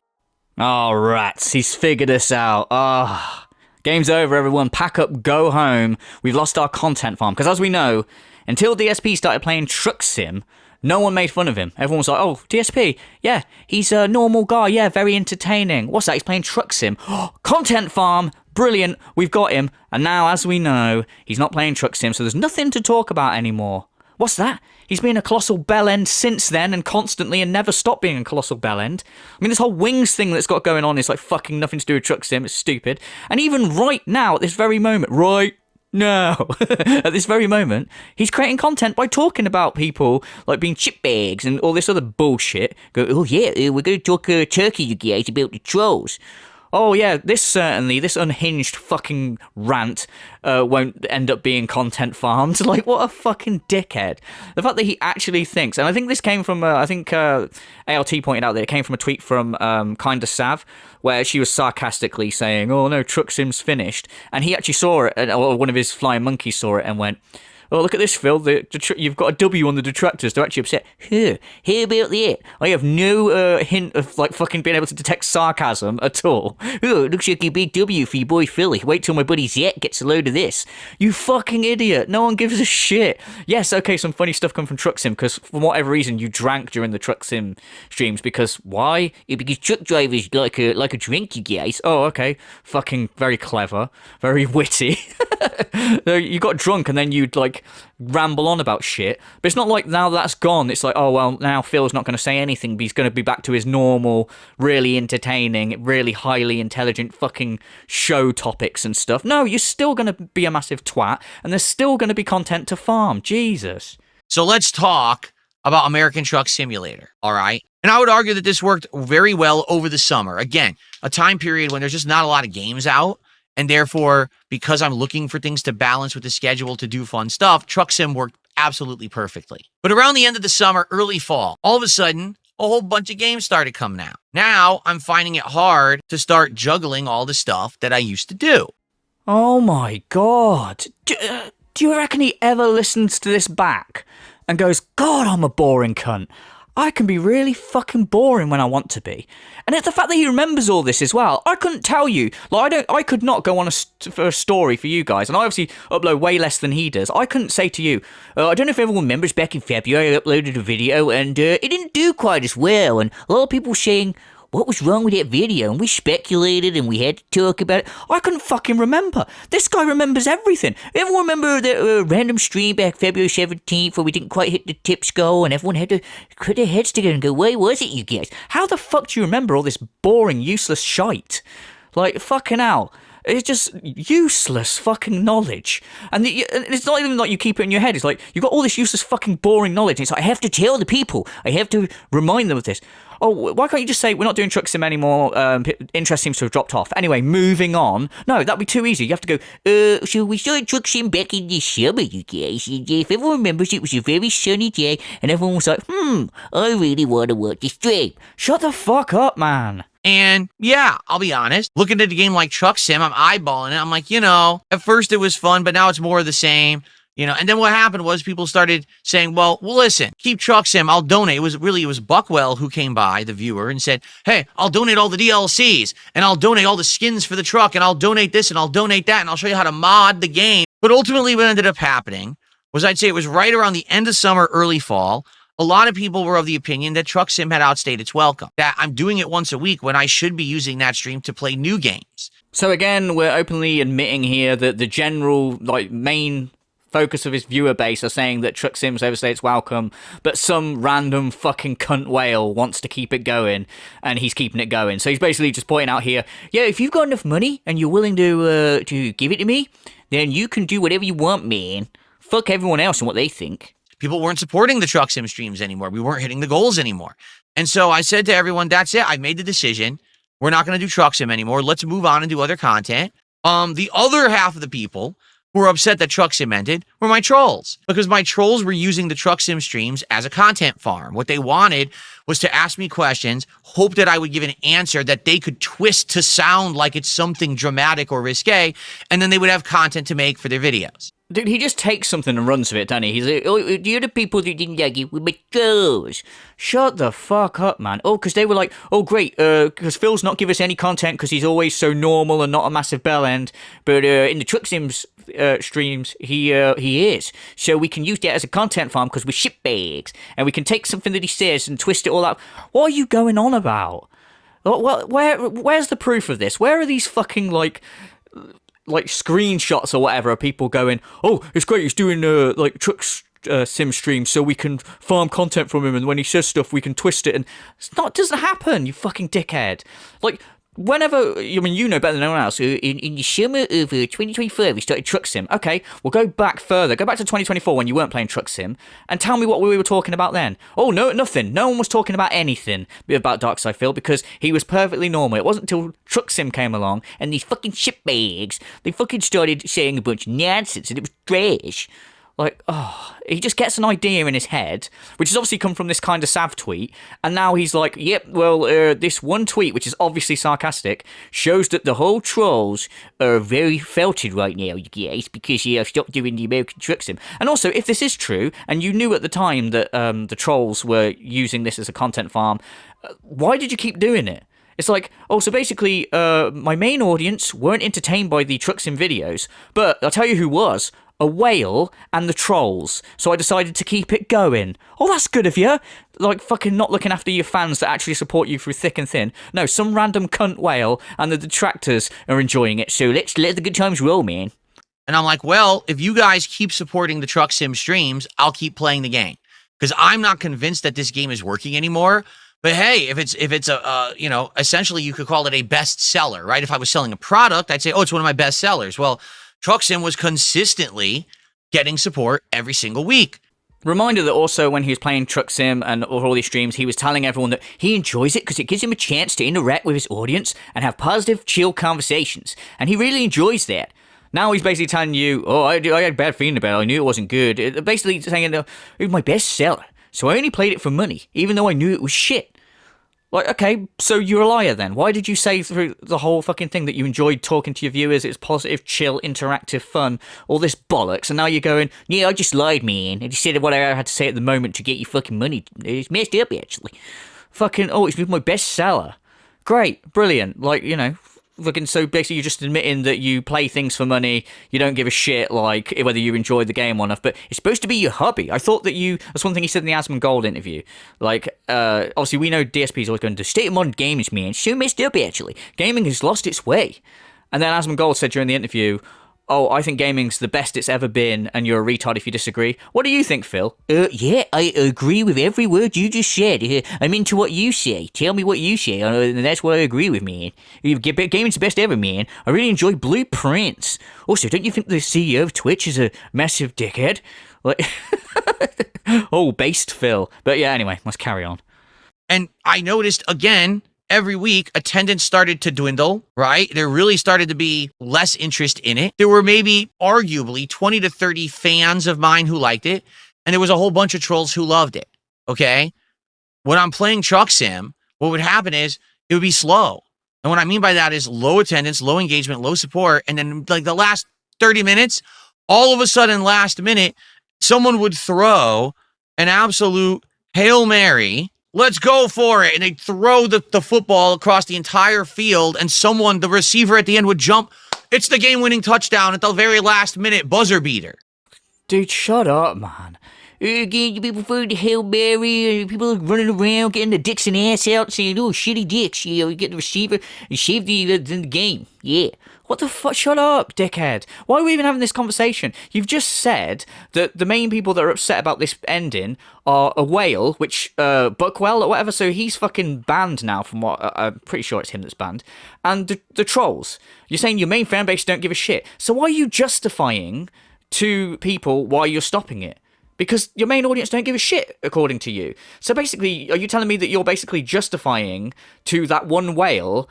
Oh, rats, he's figured us out. Ah, game's over, everyone. Pack up, go home. We've lost our content farm, because as we know, until DSP started playing Truck Sim, no one made fun of him. Everyone was like, oh, DSP, yeah, he's a normal guy, yeah, very entertaining. What's that? He's playing Truck Sim. Content farm, brilliant, we've got him. And now, as we know, he's not playing Truck Sim, so there's nothing to talk about anymore. What's that? He's been a colossal bellend since then, and constantly, and never stopped being a colossal bellend. I mean, this whole wings thing that's got going on is like fucking nothing to do with Truck Sim. It's stupid. And even right now, at this very moment, no. At this very moment, he's creating content by talking about people like being chipbags and all this other bullshit. Go, oh yeah, we're going to talk turkey, you guys, about the trolls. Oh yeah, this unhinged fucking rant won't end up being content farmed. Like, what a fucking dickhead. The fact that he actually thinks, and I think this came from, ALT pointed out that it came from a tweet from Kinda Sav, where she was sarcastically saying, oh no, Truck Sim's finished. And he actually saw it, or one of his flying monkeys saw it and went, oh, look at this, Phil. You've got a W on the detractors. They're actually upset. Here about that. I have no hint of, like, fucking being able to detect sarcasm at all. Oh, it looks like a big W for your boy Philly. Wait till my buddy Zet gets a load of this. You fucking idiot. No one gives a shit. Yes, okay, some funny stuff come from Truck Sim, because for whatever reason, you drank during the Truck Sim streams. Because, why? Yeah, because truck drivers like a drink, you guys. Oh, okay. Fucking very clever. Very witty. You got drunk and then you'd, like, ramble on about shit, but it's not like now that's gone, it's like, oh well, now Phil's not going to say anything, but he's going to be back to his normal, really entertaining, really highly intelligent fucking show topics and stuff. No, you're still going to be a massive twat, and there's still going to be content to farm. Jesus. So let's talk about American Truck Simulator, all right? And I would argue that this worked very well over the summer. Again, a time period when there's just not a lot of games out. And therefore, because I'm looking for things to balance with the schedule to do fun stuff, Truck Sim worked absolutely perfectly. But around the end of the summer, early fall, all of a sudden, a whole bunch of games started coming out. Now, I'm finding it hard to start juggling all the stuff that I used to do. Oh my god. Do you reckon he ever listens to this back and goes, God, I'm a boring cunt. I can be really fucking boring when I want to be. And it's the fact that he remembers all this as well. I couldn't tell you. Like, I could not go on a story for you guys, and I obviously upload way less than he does. I couldn't say to you, I don't know if everyone remembers back in February I uploaded a video, and it didn't do quite as well, and a lot of people saying, what was wrong with that video? And we speculated and we had to talk about it. I couldn't fucking remember. This guy remembers everything. Everyone remember the random stream back February 17th where we didn't quite hit the tips goal and everyone had to put their heads together and go, where was it, you guys? How the fuck do you remember all this boring, useless shite? Like, fucking hell. It's just useless fucking knowledge. And it's not even like you keep it in your head. It's like, you've got all this useless fucking boring knowledge. And it's like, I have to tell the people. I have to remind them of this. Oh, why can't you just say, we're not doing Truck Sim anymore, interest seems to have dropped off. Anyway, moving on. No, that'd be too easy. You have to go, so we started Truck Sim back in the summer, you guys. And if everyone remembers, it was a very sunny day, and everyone was like, I really want to watch the stream. Shut the fuck up, man. And yeah, I'll be honest, looking at a game like Truck Sim, I'm eyeballing it. I'm like, at first it was fun, but now it's more of the same. And then what happened was people started saying, well, listen, keep Truck Sim, I'll donate. It was Buckwell who came by, the viewer, and said, hey, I'll donate all the DLCs, and I'll donate all the skins for the truck, and I'll donate this, and I'll donate that, and I'll show you how to mod the game. But ultimately what ended up happening was, I'd say it was right around the end of summer, early fall, a lot of people were of the opinion that Truck Sim had outstayed its welcome, that I'm doing it once a week when I should be using that stream to play new games. So again, we're openly admitting here that the general, like, main focus of his viewer base are saying that Truck Sim's overstayed its welcome, but some random fucking cunt whale wants to keep it going, and he's keeping it going. So he's basically just pointing out here, yeah, if you've got enough money and you're willing to give it to me, then you can do whatever you want, man. Fuck everyone else and what they think. People weren't supporting the Truck Sim streams anymore. We weren't hitting the goals anymore. And so I said to everyone, that's it. I made the decision. We're not going to do Truck Sim anymore. Let's move on and do other content. The other half of the people who were upset that Truck Sim ended were my trolls, because my trolls were using the Truck Sim streams as a content farm. What they wanted was to ask me questions, hope that I would give an answer that they could twist to sound like it's something dramatic or risque, and then they would have content to make for their videos. Dude, he just takes something and runs with it, doesn't he? He's like, oh, the other people that didn't like it were my trolls. Shut the fuck up, man. Oh, because they were like, oh, great, because Phil's not give us any content because he's always so normal and not a massive bell end, but in the Truck Sims streams, he is. So we can use that as a content farm because we're shitbags, and we can take something that he says and twist it all up. What are you going on about? Where's the proof of this? Where are these fucking, like screenshots or whatever of people going, oh, it's great, he's doing like Truck Sim streams so we can farm content from him, and when he says stuff we can twist it, and it doesn't happen, you fucking dickhead. Like, whenever, I mean, you know better than anyone else, in the summer of 2024 we started Truck Sim. Okay, we'll go back further. Go back to 2024 when you weren't playing Truck Sim, and tell me what we were talking about then. Oh, no, nothing. No one was talking about anything about Darksydephil because he was perfectly normal. It wasn't until Truck Sim came along and these fucking shitbags, they fucking started saying a bunch of nonsense and it was trash. Like, oh, he just gets an idea in his head, which has obviously come from this kind of sav tweet, and now he's like, yep, well, this one tweet, which is obviously sarcastic, shows that the whole trolls are very felted right now, you guys, because I've stopped doing the American Truck Sim. And also, if this is true, and you knew at the time that the trolls were using this as a content farm, why did you keep doing it? It's like, oh, so basically, my main audience weren't entertained by the Truck Sim videos, but I'll tell you who was. A whale and the trolls, so I decided to keep it going. Oh, that's good of you. Like, fucking not looking after your fans that actually support you through thick and thin. No, some random cunt whale and the detractors are enjoying it, so let's let the good times roll, man. And I'm like, well, if you guys keep supporting the Truck Sim streams, I'll keep playing the game, because I'm not convinced that this game is working anymore. But hey, if it's a essentially you could call it a bestseller, right? If I was selling a product, I'd say, oh, it's one of my best sellers. Well, Truck Sim was consistently getting support every single week. Reminder that also when he was playing Truck Sim and all these streams, he was telling everyone that he enjoys it because it gives him a chance to interact with his audience and have positive, chill conversations. And he really enjoys that. Now he's basically telling you, oh, I had a bad feeling about it. I knew it wasn't good. Basically saying, it was my best seller. So I only played it for money, even though I knew it was shit. Like, okay, so you're a liar then. Why did you say through the whole fucking thing that you enjoyed talking to your viewers, it's positive, chill, interactive, fun, all this bollocks, and now you're going, yeah, I just lied, man. I just said what I had to say at the moment to get you fucking money. It's messed up, actually. Fucking, oh, it's my best seller. Great, brilliant. Like, you know, fucking, so basically you're just admitting that you play things for money, you don't give a shit, like, whether you enjoy the game or not, but it's supposed to be your hobby. I thought that that's one thing he said in the Asmongold interview. Like, obviously we know DSP is always going to state of modern gamers, man. It's so messed up, actually. Gaming has lost its way. And then Asmongold said during the interview, oh, I think gaming's the best it's ever been, and you're a retard if you disagree. What do you think, Phil? Yeah, I agree with every word you just said. I'm into what you say. Tell me what you say, and that's what I agree with, man. Gaming's the best ever, man. I really enjoy blueprints. Also, don't you think the CEO of Twitch is a massive dickhead? Like, oh, based Phil. But yeah, anyway, let's carry on. And I noticed, again, every week, attendance started to dwindle, right? There really started to be less interest in it. There were maybe, arguably, 20 to 30 fans of mine who liked it, and there was a whole bunch of trolls who loved it, okay? When I'm playing Truck Sim, what would happen is it would be slow. And what I mean by that is low attendance, low engagement, low support, and then like the last 30 minutes, all of a sudden, last minute, someone would throw an absolute Hail Mary. Let's go for it. And they throw the football across the entire field, and the receiver at the end would jump. It's the game-winning touchdown at the very last minute, buzzer beater. Dude, shut up, man. Again, people for the Hail Mary, people running around getting the dicks and ass out saying, oh, shitty dicks, you get the receiver and save the game. Yeah. What the fuck? Shut up, dickhead. Why are we even having this conversation? You've just said that the main people that are upset about this ending are a whale, which, Buckwell or whatever, so he's fucking banned now from what, I'm pretty sure it's him that's banned, and the trolls. You're saying your main fan base don't give a shit. So why are you justifying to people why you're stopping it? Because your main audience don't give a shit, according to you. So basically, are you telling me that you're basically justifying to that one whale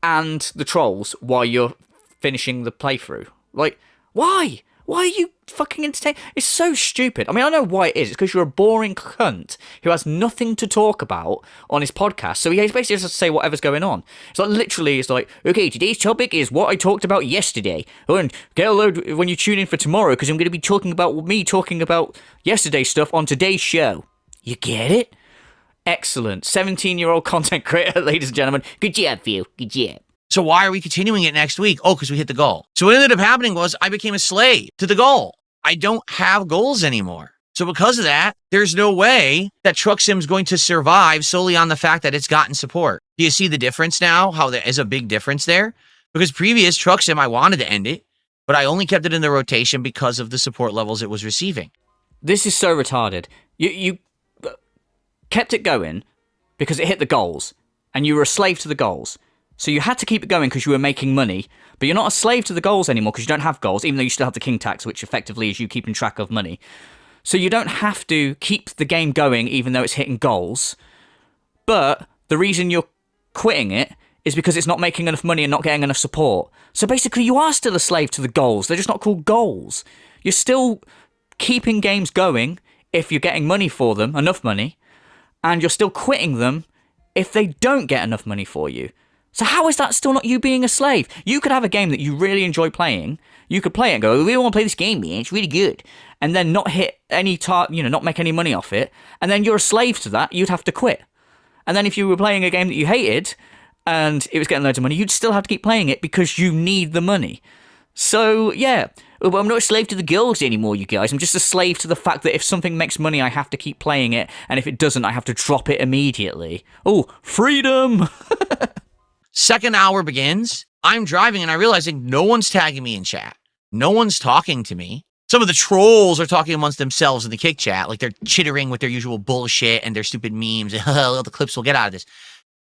and the trolls why you're finishing the playthrough? Like, why? Why are you fucking entertained? It's so stupid. I mean, I know why it is. It's because you're a boring cunt who has nothing to talk about on his podcast. So he basically just has to say whatever's going on. It's like, literally, it's like, okay, today's topic is what I talked about yesterday. Oh, and get a load when you tune in for tomorrow, because I'm going to be talking about me talking about yesterday's stuff on today's show. You get it? Excellent. 17-year-old content creator, ladies and gentlemen. Good job, Phil. Good job. So why are we continuing it next week? Oh, because we hit the goal. So what ended up happening was I became a slave to the goal. I don't have goals anymore. So because of that, there's no way that Truck Sim's going to survive solely on the fact that it's gotten support. Do you see the difference now? How there is a big difference there? Because previous Truck Sim, I wanted to end it, but I only kept it in the rotation because of the support levels it was receiving. This is so retarded. You kept it going because it hit the goals, and you were a slave to the goals. So you had to keep it going because you were making money, but you're not a slave to the goals anymore because you don't have goals, even though you still have the king tax, which effectively is you keeping track of money. So you don't have to keep the game going even though it's hitting goals, but the reason you're quitting it is because it's not making enough money and not getting enough support. So basically you are still a slave to the goals, they're just not called goals. You're still keeping games going if you're getting money for them, enough money, and you're still quitting them if they don't get enough money for you. So how is that still not you being a slave? You could have a game that you really enjoy playing. You could play it and go, I really want to play this game, man. It's really good. And then not hit any not make any money off it. And then you're a slave to that. You'd have to quit. And then if you were playing a game that you hated and it was getting loads of money, you'd still have to keep playing it because you need the money. So, yeah. Well, I'm not a slave to the girls anymore, you guys. I'm just a slave to the fact that if something makes money, I have to keep playing it. And if it doesn't, I have to drop it immediately. Oh, freedom! Second hour begins. I'm driving and I realize no one's tagging me in chat. No one's talking to me. Some of the trolls are talking amongst themselves in the kick chat, like they're chittering with their usual bullshit and their stupid memes and the clips we'll get out of this.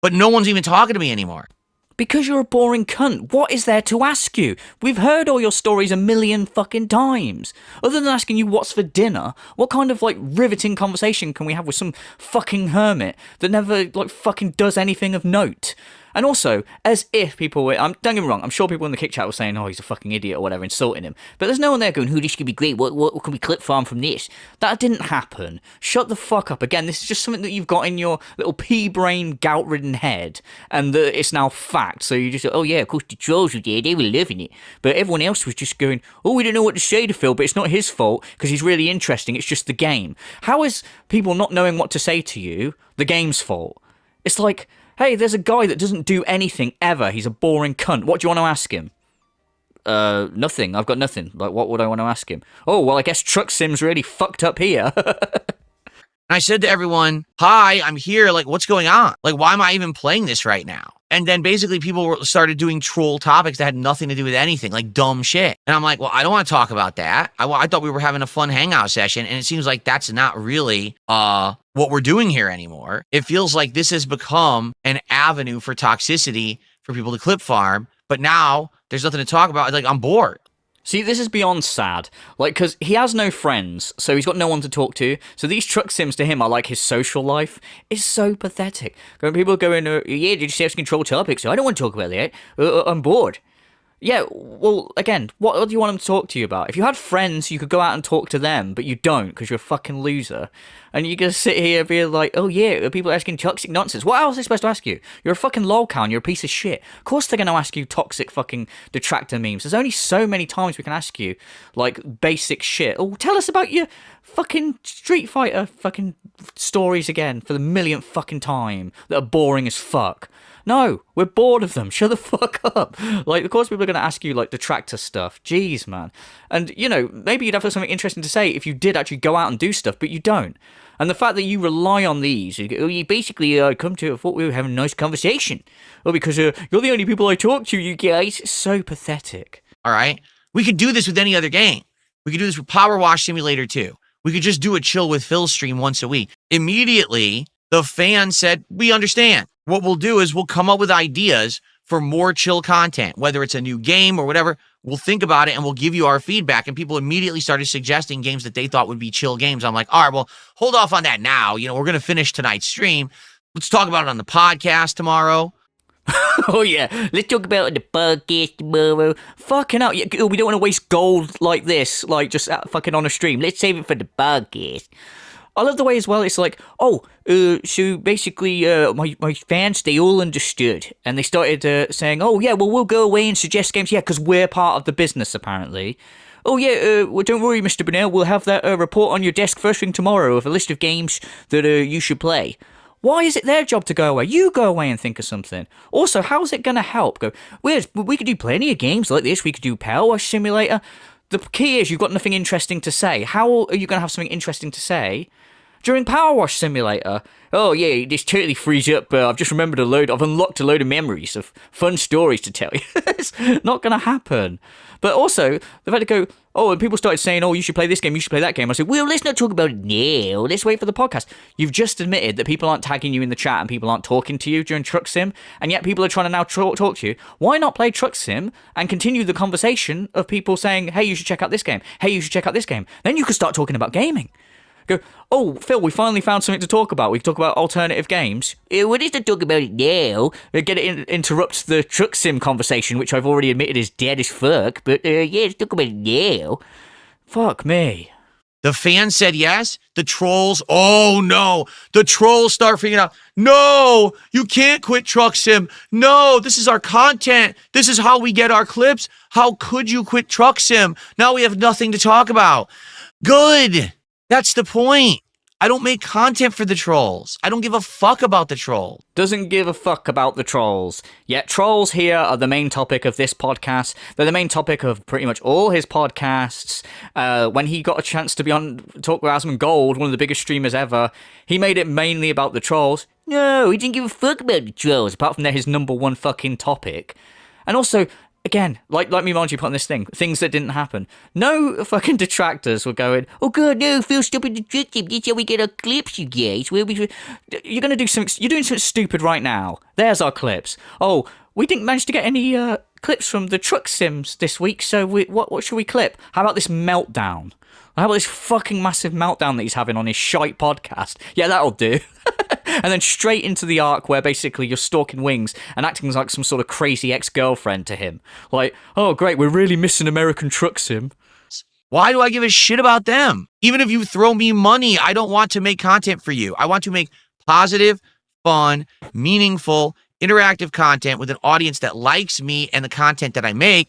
But no one's even talking to me anymore. Because you're a boring cunt. What is there to ask you? We've heard all your stories a million fucking times. Other than asking you what's for dinner, what kind of, riveting conversation can we have with some fucking hermit that never, fucking does anything of note? And also, as if people were... don't get me wrong, I'm sure people in the kick chat were saying, oh, he's a fucking idiot or whatever, insulting him. But there's no one there going, oh, this could be great, what can we clip farm from this? That didn't happen. Shut the fuck up. Again, this is just something that you've got in your little pea-brain, gout-ridden head, and it's now fact. So you just go, oh yeah, of course the trolls were there, they were loving it. But everyone else was just going, oh, we don't know what to say to Phil, but it's not his fault, because he's really interesting, it's just the game. How is people not knowing what to say to you the game's fault? It's like... hey, there's a guy that doesn't do anything ever. He's a boring cunt. What do you want to ask him? Nothing. I've got nothing. What would I want to ask him? Oh, well, I guess Truck Sim's really fucked up here. I said to everyone, hi, I'm here. What's going on? Why am I even playing this right now? And then basically people started doing troll topics that had nothing to do with anything, like dumb shit. And I'm like, well, I don't want to talk about that. I thought we were having a fun hangout session, and it seems like that's not really what we're doing here anymore. It feels like this has become an avenue for toxicity for people to clip farm, but now there's nothing to talk about. I'm bored. See, this is beyond sad. Because he has no friends, so he's got no one to talk to. So these Truck Sims to him are like his social life. It's so pathetic. When people go in, yeah, did you say control topics? I don't want to talk about that. I'm bored. Yeah, well, again, what do you want them to talk to you about? If you had friends, you could go out and talk to them, but you don't, because you're a fucking loser. And you're going to sit here and be like, oh yeah, people are asking toxic nonsense. What else are they supposed to ask you? You're a fucking lolcow, you're a piece of shit. Of course they're going to ask you toxic fucking detractor memes. There's only so many times we can ask you, basic shit. Oh, tell us about your fucking Street Fighter fucking stories again for the millionth fucking time that are boring as fuck. No, we're bored of them. Shut the fuck up. Like, of course people are going to ask you, like, detractor stuff. Jeez, man. And, you know, maybe you'd have something interesting to say if you did actually go out and do stuff, but you don't. And the fact that you rely on these, you basically come to, I thought we were having a nice conversation. Well, because you're the only people I talk to, you guys. It's so pathetic. All right? We could do this with any other game. We could do this with Power Wash Simulator 2. We could just do a Chill with Phil stream once a week. Immediately, the fans said, we understand. What we'll do is we'll come up with ideas for more chill content, whether it's a new game or whatever. We'll think about it and we'll give you our feedback. And people immediately started suggesting games that they thought would be chill games. I'm like, all right, well, hold off on that now. You know, we're going to finish tonight's stream. Let's talk about it on the podcast tomorrow. Oh yeah, let's talk about the podcast tomorrow. Fucking hell. We don't want to waste gold like this, like just fucking on a stream. Let's save it for the podcast. I love the way as well, it's like, so basically, my fans, they all understood. And they started saying, oh yeah, well, we'll go away and suggest games. Yeah, because we're part of the business, apparently. Oh yeah, well, don't worry, Mr. Burnell, we'll have that report on your desk first thing tomorrow of a list of games that you should play. Why is it their job to go away? You go away and think of something. Also, how's it going to help? We could do plenty of games like this. We could do Power Wash Simulator. The key is you've got nothing interesting to say. How are you going to have something interesting to say during Power Wash Simulator? Oh yeah, this totally frees up. I've just remembered I've unlocked a load of memories of fun stories to tell you. It's not going to happen. But also, they've had to go, and people started saying, you should play this game, you should play that game. I said, well, let's not talk about it now. let's wait for the podcast. You've just admitted that people aren't tagging you in the chat and people aren't talking to you during Truck Sim, and yet people are trying to now talk to you. Why not play Truck Sim and continue the conversation of people saying, hey, you should check out this game. Hey, you should check out this game. Then you could start talking about gaming. Go, Phil, we finally found something to talk about. We can talk about alternative games. Well, let's not talk about it now. Interrupt the Truck Sim conversation, which I've already admitted is dead as fuck. But yeah, let's talk about it now. Fuck me. The fans said yes. The trolls, oh no. The trolls start freaking out. No, you can't quit Truck Sim. No, this is our content. This is how we get our clips. How could you quit Truck Sim? Now we have nothing to talk about. Good. That's the point. I don't make content for the trolls. I don't give a fuck about the trolls. Doesn't give a fuck about the trolls. Yet trolls here are the main topic of this podcast. They're the main topic of pretty much all his podcasts. When he got a chance to be on Talk with Asmongold, one of the biggest streamers ever, he made it mainly about the trolls. No, he didn't give a fuck about the trolls. Apart from they're his number one fucking topic. And also, again, like Memology put on this thing, things that didn't happen. No fucking detractors were going, oh god, no, Phil, stop it, detractive. That's how we get our clips, you guys. You're going to do something, you're doing something stupid right now. There's our clips. Oh, we didn't manage to get any clips from the Truck Sims this week, so what should we clip? How about this meltdown? How about this fucking massive meltdown that he's having on his shite podcast? Yeah, that'll do. And then straight into the arc where basically you're stalking Wings and acting like some sort of crazy ex-girlfriend to him. Like, oh great, we're really missing American Truck Sim. Why do I give a shit about them? Even if you throw me money, I don't want to make content for you. I want to make positive, fun, meaningful, interactive content with an audience that likes me and the content that I make,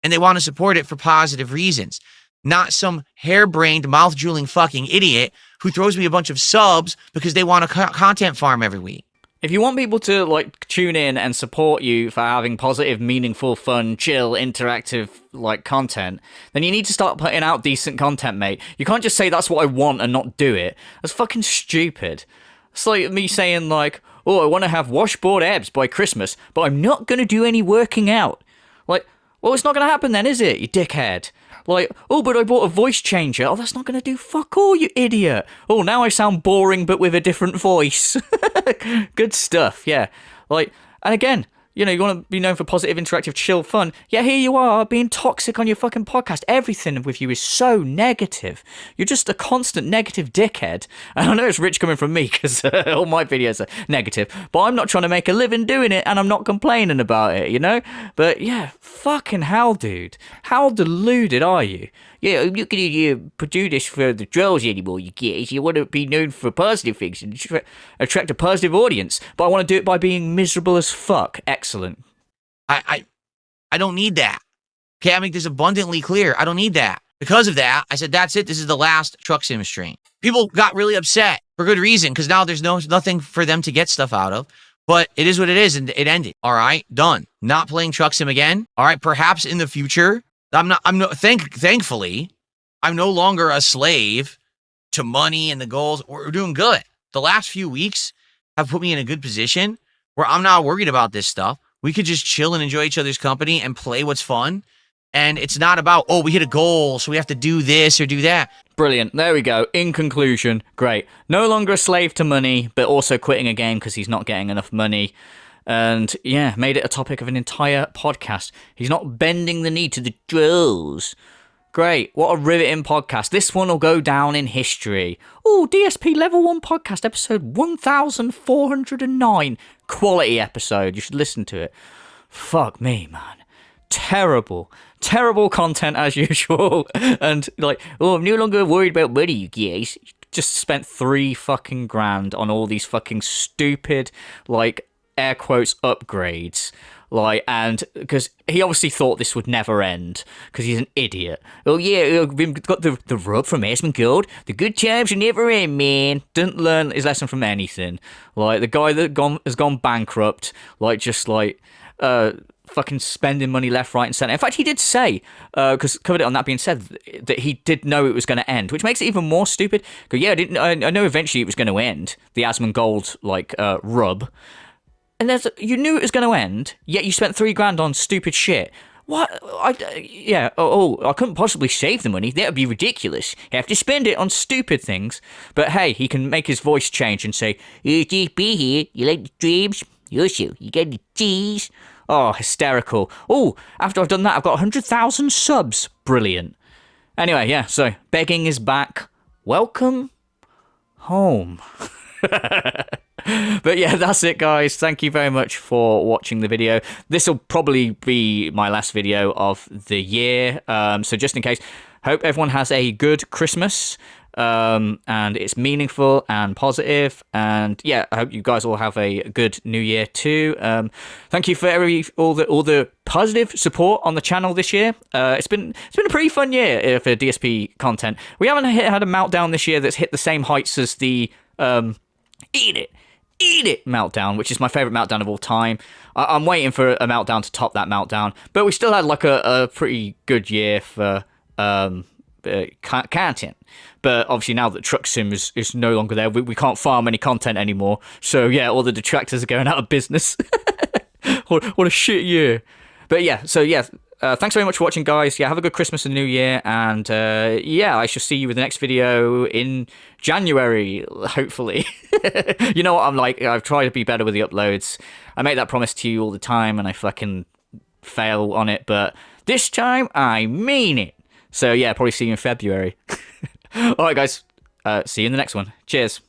and they want to support it for positive reasons. Not some harebrained, mouth-drooling fucking idiot who throws me a bunch of subs because they want a content farm every week. If you want people to, like, tune in and support you for having positive, meaningful, fun, chill, interactive, like, content, then you need to start putting out decent content, mate. You can't just say that's what I want and not do it. That's fucking stupid. It's like me saying, like, I want to have washboard abs by Christmas, but I'm not going to do any working out. Like, well, it's not going to happen then, is it, you dickhead? Like, but I bought a voice changer. Oh, that's not going to do fuck all, you idiot. Oh, now I sound boring, but with a different voice. Good stuff, yeah. Like, and again, you know, you want to be known for positive, interactive, chill fun. Yeah, here you are, being toxic on your fucking podcast. Everything with you is so negative. You're just a constant negative dickhead. And I know it's rich coming from me, because all my videos are negative. But I'm not trying to make a living doing it, and I'm not complaining about it, you know? But yeah, fucking hell, dude. How deluded are you? Yeah, I'm not going to do this for the trolls anymore, you guys. You want to be known for positive things and attract a positive audience, but I want to do it by being miserable as fuck. Excellent. I don't need that. Okay, I make this abundantly clear. I don't need that. Because of that, I said, that's it. This is the last Truck Sim stream. People got really upset for good reason, because now there's nothing for them to get stuff out of. But it is what it is, and it ended. All right, done. Not playing truck sim again. All right, perhaps in the future. Thankfully, I'm no longer a slave to money and the goals. We're doing good. The last few weeks have put me in a good position where I'm not worried about this stuff. We could just chill and enjoy each other's company and play what's fun. And it's not about, oh, we hit a goal, so we have to do this or do that. Brilliant. There we go. In conclusion, great. No longer a slave to money, but also quitting a game because he's not getting enough money. And yeah, made it a topic of an entire podcast. He's not bending the knee to the trolls. Great. What a riveting podcast. This one will go down in history. Oh, DSP Level 1 podcast, episode 1409. Quality episode. You should listen to it. Fuck me, man. Terrible content as usual. And like, oh, I'm no longer worried about money, you guys. Just spent $3 on all these fucking stupid, like, air quotes upgrades. Like, and because he obviously thought this would never end because he's an idiot. Oh yeah, we've got the rub from Asmongold. The good times will never end, man. Didn't learn his lesson from anything. Like the guy that has gone bankrupt. Like just like fucking spending money left, right, and centre. In fact, he did say because covered it on that being said that he did know it was going to end, which makes it even more stupid. Because yeah, I know eventually it was going to end. The Asmongold like rub. And you knew it was going to end, yet you spent $3 on stupid shit. What? I couldn't possibly save the money. That would be ridiculous. You have to spend it on stupid things. But hey, he can make his voice change and say, DSP here, you like the dreams? Yes, you get the cheese. Oh, hysterical. Oh, after I've done that, I've got 100,000 subs. Brilliant. Anyway, yeah, so begging is back. Welcome home. But yeah, that's it, guys. Thank you very much for watching the video. This will probably be my last video of the year. So just in case, hope everyone has a good Christmas. And it's meaningful and positive. And yeah, I hope you guys all have a good New Year too. Thank you for all the positive support on the channel this year. It's been a pretty fun year for DSP content. We haven't had a meltdown this year that's hit the same heights as the Eat it meltdown, which is my favorite meltdown of all time. I'm waiting for a meltdown to top that meltdown, but we still had like a pretty good year for content. But obviously now that Truck Sim is no longer there, we can't farm any content anymore. So yeah, all the detractors are going out of business. What a shit year. But yeah, so yeah. Thanks very much for watching, guys. Yeah, have a good Christmas and New Year. And yeah, I shall see you with the next video in January, hopefully. You know what I'm like? I've tried to be better with the uploads. I make that promise to you all the time, and I fucking fail on it. But this time, I mean it. So yeah, probably see you in February. All right, guys. See you in the next one. Cheers.